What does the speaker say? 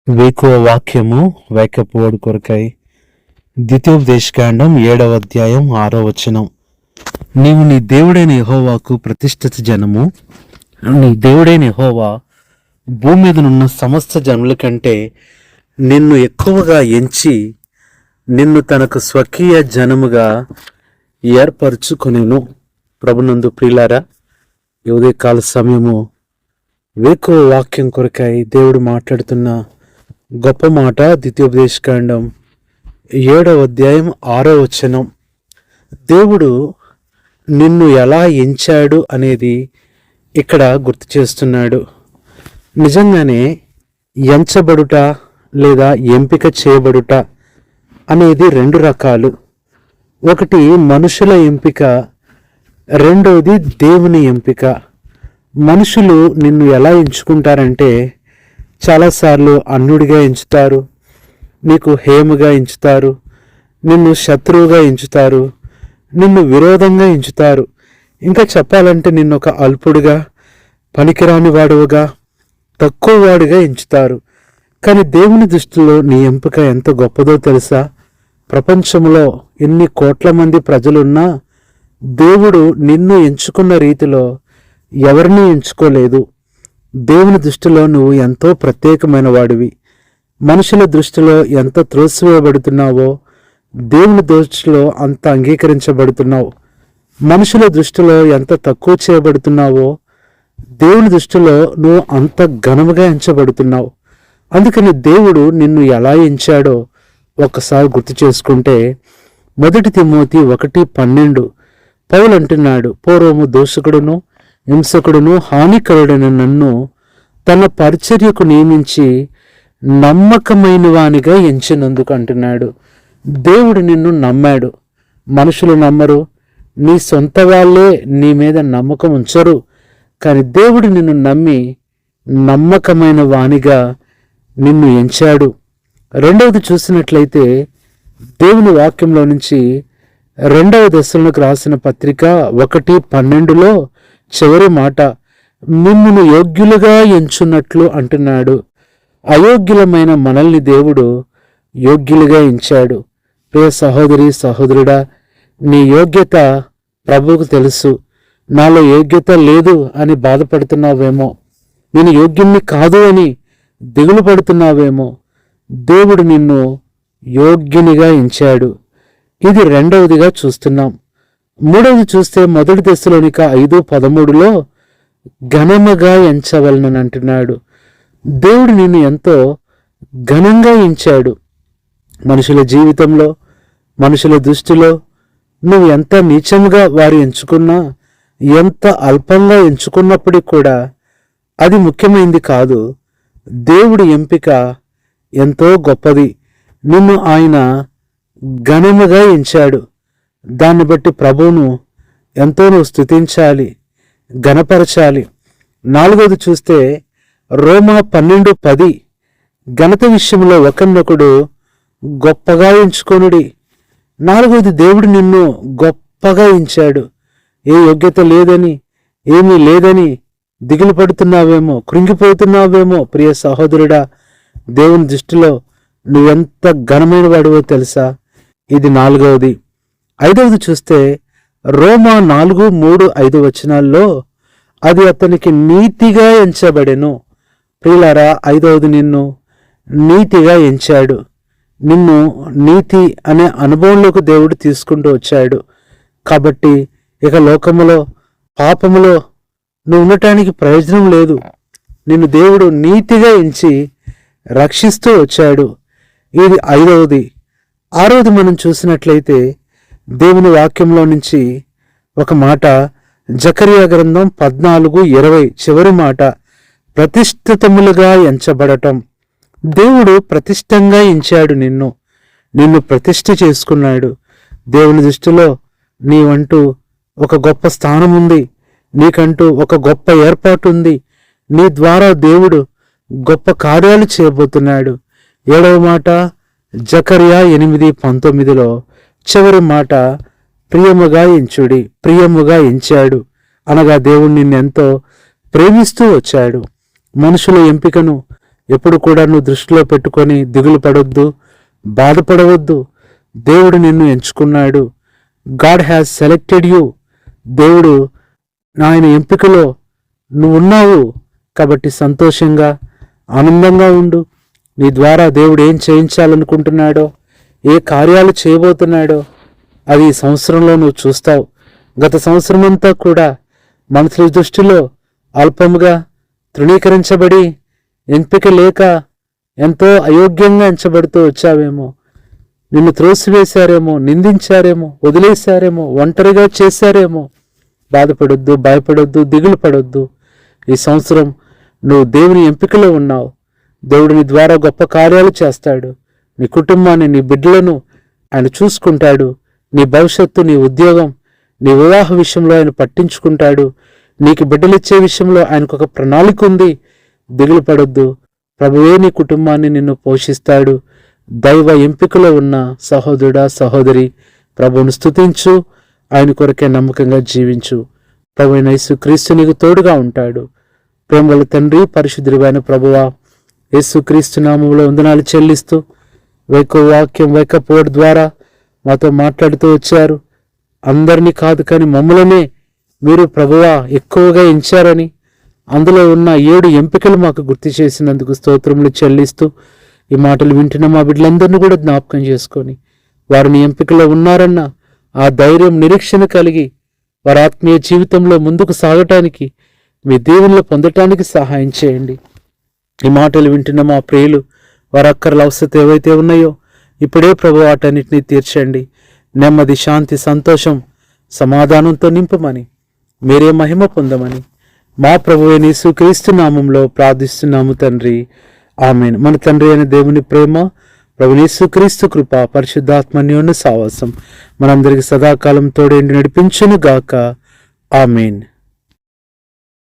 వేకువ వాక్యము వేకపు ఓడి కొరకై ద్వితీయోపదేశకాండం 7వ అధ్యాయం 6వ వచనం. నీవు నీ దేవుడైన యెహోవాకు ప్రతిష్ఠిత జనము. నీ దేవుడైన యెహోవా భూమి మీదనున్న సమస్త జనుల కంటే నిన్ను ఎక్కువగా ఎంచి నిన్ను తనకు స్వకీయ జనముగా ఏర్పరచుకొనెను. ప్రభునందు ప్రియులారా, ఈ ఉదయకాల సమయము వేకువ వాక్యం కొరకై దేవుడు మాట్లాడుతున్న గొప్ప మాట. ద్వితీయోపదేశకాండం 7వ అధ్యాయం 6వ వచనం. దేవుడు నిన్ను ఎలా ఎంచాడు అనేది ఇక్కడ గుర్తు చేస్తున్నాడు. నిజంగానే ఎంచబడుట లేదా ఎంపిక చేయబడుట అనేది రెండు రకాలు. ఒకటి మనుషుల ఎంపిక, రెండవది దేవుని ఎంపిక. మనుషులు నిన్ను ఎలా ఎంచుకుంటారంటే చాలాసార్లు అన్యుడిగా ఎంచుతారు, నీకు హేముగా ఎంచుతారు, నిన్ను శత్రువుగా ఎంచుతారు, నిన్ను విరోధంగా ఎంచుతారు. ఇంకా చెప్పాలంటే నిన్ను ఒక అల్పుడిగా, పనికిరాని వాడుగా, తక్కువ వాడిగా ఎంచుతారు. కానీ దేవుని దృష్టిలో నీ ఎంపిక ఎంత గొప్పదో తెలుసా? ప్రపంచంలో ఎన్ని కోట్ల మంది ప్రజలున్నా దేవుడు నిన్ను ఎంచుకున్న రీతిలో ఎవరిని ఎంచుకోలేదు. దేవుని దృష్టిలో నువ్వు ఎంతో ప్రత్యేకమైన వాడివి. మనుషుల దృష్టిలో ఎంత త్రోసివేయబడుతున్నావో దేవుని దృష్టిలో అంత అంగీకరించబడుతున్నావు. మనుషుల దృష్టిలో ఎంత తక్కువ చేయబడుతున్నావో దేవుని దృష్టిలో నువ్వు అంత ఘనముగా ఎంచబడుతున్నావు. అందుకని దేవుడు నిన్ను ఎలా ఎంచాడో ఒక్కసారి గుర్తు చేసుకుంటే 1 తిమోతి 1:12 పౌలు అంటున్నాడు, పూర్వము దోషకుడును హింసకుడును హానికరుడైన నన్ను తన పరిచర్యకు నియమించి నమ్మకమైన వానిగా ఎంచినందుకు అంటున్నాడు. దేవుడు నిన్ను నమ్మాడు. మనుషులు నమ్మరు, నీ సొంత వాళ్ళే నీ మీద నమ్మకం ఉంచరు. కానీ దేవుడు నిన్ను నమ్మి నమ్మకమైన వానిగా నిన్ను ఎంచాడు. రెండవది చూసినట్లయితే దేవుని వాక్యంలో నుంచి 2వ దశలోకి రాసిన పత్రిక 1:12 చివరి మాట, మిమ్మును యోగ్యులుగా ఎంచున్నట్లు అంటున్నాడు. అయోగ్యులమైన మనల్ని దేవుడు యోగ్యులుగా ఎంచాడు. ప్రియ సహోదరి సహోదరుడా, నీ యోగ్యత ప్రభువుకు తెలుసు. నాలో యోగ్యత లేదు అని బాధపడుతున్నావేమో, నేను యోగ్యుణ్ణి కాదు అని దిగులు పడుతున్నావేమో. దేవుడు నిన్ను యోగ్యునిగా ఎంచాడు. ఇది రెండవదిగా చూస్తున్నాం. మూడవది చూస్తే 1 దశలోనిక 5:13 ఘనముగా ఎంచవలనని అంటున్నాడు. దేవుడు నిన్ను ఎంతో ఘనంగా ఎంచాడు. మనుషుల జీవితంలో, మనుషుల దృష్టిలో నువ్వు ఎంత నీచముగా వారు ఎంచుకున్నా, ఎంత అల్పంగా ఎంచుకున్నప్పటికీ కూడా అది ముఖ్యమైనది కాదు. దేవుడి ఎంపిక ఎంతో గొప్పది. నిన్ను ఆయన ఘనముగా ఎంచాడు. దాన్ని బట్టి ప్రభువును ఎంతో నువ్వు స్తుతించాలి, ఘనపరచాలి. 4వది చూస్తే రోమా 12:10 ఘనత విషయంలో ఒకరినొకడు గొప్పగా ఎంచుకొనుడి. 4వది దేవుడు నిన్ను గొప్పగా ఎంచాడు. ఏ యోగ్యత లేదని, ఏమీ లేదని దిగులు పడుతున్నావేమో, కృంగిపోతున్నావేమో. ప్రియ సహోదరుడా, దేవుని దృష్టిలో నువ్వెంత ఘనమైన వాడివో తెలుసా? ఇది 4వది. 5వది చూస్తే రోమా 4:3-5 వచనాల్లో అది అతనికి నీతిగా ఎంచబడెను. ప్రియులారా, 5వది నిన్ను నీతిగా ఎంచాడు. నిన్ను నీతి అనే అనుభవంలోకి దేవుడు తీసుకుంటూ వచ్చాడు. కాబట్టి ఇక లోకములో, పాపములో నువ్వు ఉండటానికి ప్రయోజనం లేదు. నిన్ను దేవుడు నీతిగా ఎంచి రక్షిస్తూ వచ్చాడు. ఇది 5వది. 6వది మనం చూసినట్లయితే దేవుని వాక్యంలో నుంచి ఒక మాట, జకరియా గ్రంథం 14:20 చివరి మాట, ప్రతిష్ఠితములుగా ఎంచబడటం. దేవుడు ప్రతిష్టంగా ఎంచాడు. నిన్ను ప్రతిష్ఠ చేసుకున్నాడు. దేవుని దృష్టిలో నీవంటూ ఒక గొప్ప స్థానం ఉంది. నీకంటూ ఒక గొప్ప ఏర్పాటు ఉంది. నీ ద్వారా దేవుడు గొప్ప కార్యాలు చేయబోతున్నాడు. 7వ మాట జకరియా 8:19 చివరి మాట, ప్రియముగా ఎంచుడి, ప్రియముగా ఎంచాడు. అనగా దేవుడు నిన్నెంతో ప్రేమిస్తూ వచ్చాడు. మనుషుల ఎంపికను ఎప్పుడు కూడా నువ్వు దృష్టిలో పెట్టుకొని దిగులు పడొద్దు, బాధపడవద్దు. దేవుడు నిన్ను ఎంచుకున్నాడు. God has selected you. దేవుడు ఆయన ఎంపికలో నువ్వు ఉన్నావు. కాబట్టి సంతోషంగా ఆనందంగా ఉండు. నీ ద్వారా దేవుడు ఏం చేయించాలనుకుంటున్నాడో, ఏ కార్యాలు చేయబోతున్నాడో అది ఈ సంవత్సరంలో నువ్వు చూస్తావు. గత సంవత్సరం అంతా కూడా మనుషుల దృష్టిలో అల్పముగా తృణీకరించబడి, ఎంపిక లేక ఎంతో అయోగ్యంగా ఎంచబడుతూ వచ్చావేమో. నిన్ను త్రోసివేశారేమో, నిందించారేమో, వదిలేశారేమో, ఒంటరిగా చేశారేమో. బాధపడొద్దు, భయపడొద్దు, దిగులు పడొద్దు. ఈ సంవత్సరం నువ్వు దేవుని ఎంపికలో ఉన్నావు. దేవుడు నీ ద్వారా గొప్ప కార్యాలు చేస్తాడు. నీ కుటుంబాన్ని, నీ బిడ్డలను ఆయన చూసుకుంటాడు. నీ భవిష్యత్తు, నీ ఉద్యోగం, నీ వివాహ విషయంలో ఆయన పట్టించుకుంటాడు. నీకు బిడ్డలిచ్చే విషయంలో ఆయనకు ఒక ప్రణాళిక ఉంది. దిగులు పడొద్దు. ప్రభువే నీ కుటుంబాన్ని నిన్ను పోషిస్తాడు. దైవ ఎంపికలో ఉన్న సహోదరుడా, సహోదరి, ప్రభువును స్తుతించు. ఆయన కొరకే నమ్మకంగా జీవించు. ప్రభువైన యేసుక్రీస్తు నీకు తోడుగా ఉంటాడు. ప్రేమగల తండ్రి, పరిశుద్ధుడైన ప్రభువా, యేసుక్రీస్తు నామములో వందనాలు చెల్లిస్తూ వాక్యం వేకపోవడం ద్వారా మాతో మాట్లాడుతూ వచ్చారు. అందరినీ కాదు కానీ మమ్మల్నే మీరు ప్రభువా ఎక్కువగా ఎంచారని, అందులో ఉన్న 7 ఎంపికలు మాకు గుర్తు చేసినందుకు స్తోత్రములు చెల్లిస్తూ ఈ మాటలు వింటున్న మా బిడ్డలందరినీ కూడా జ్ఞాపకం చేసుకొని వారిని ఎంపికలో ఉన్నారన్న ఆ ధైర్యం, నిరీక్షణ కలిగి వారి ఆత్మీయ జీవితంలో ముందుకు సాగటానికి, మీ దీవెనలు పొందటానికి సహాయం చేయండి. ఈ మాటలు వింటున్న మా ప్రియులు వారి అక్కర్ల అవసరం ఏవైతే ఉన్నాయో ఇప్పుడే ప్రభు వాటన్నిటినీ తీర్చండి. నెమ్మది, శాంతి, సంతోషం, సమాధానంతో నింపమని, మీరే మహిమ పొందమని మా ప్రభువైన యేసుక్రీస్తు నామంలో ప్రార్థిస్తున్నాము తండ్రి. ఆమేన్. మన తండ్రి అయిన దేవుని ప్రేమ, ప్రభువైన యేసుక్రీస్తు కృప, పరిశుద్ధాత్మ అన్యోన్య సావాసం మనందరికి సదాకాలం తోడేండి నడిపించును గాక. ఆమేన్.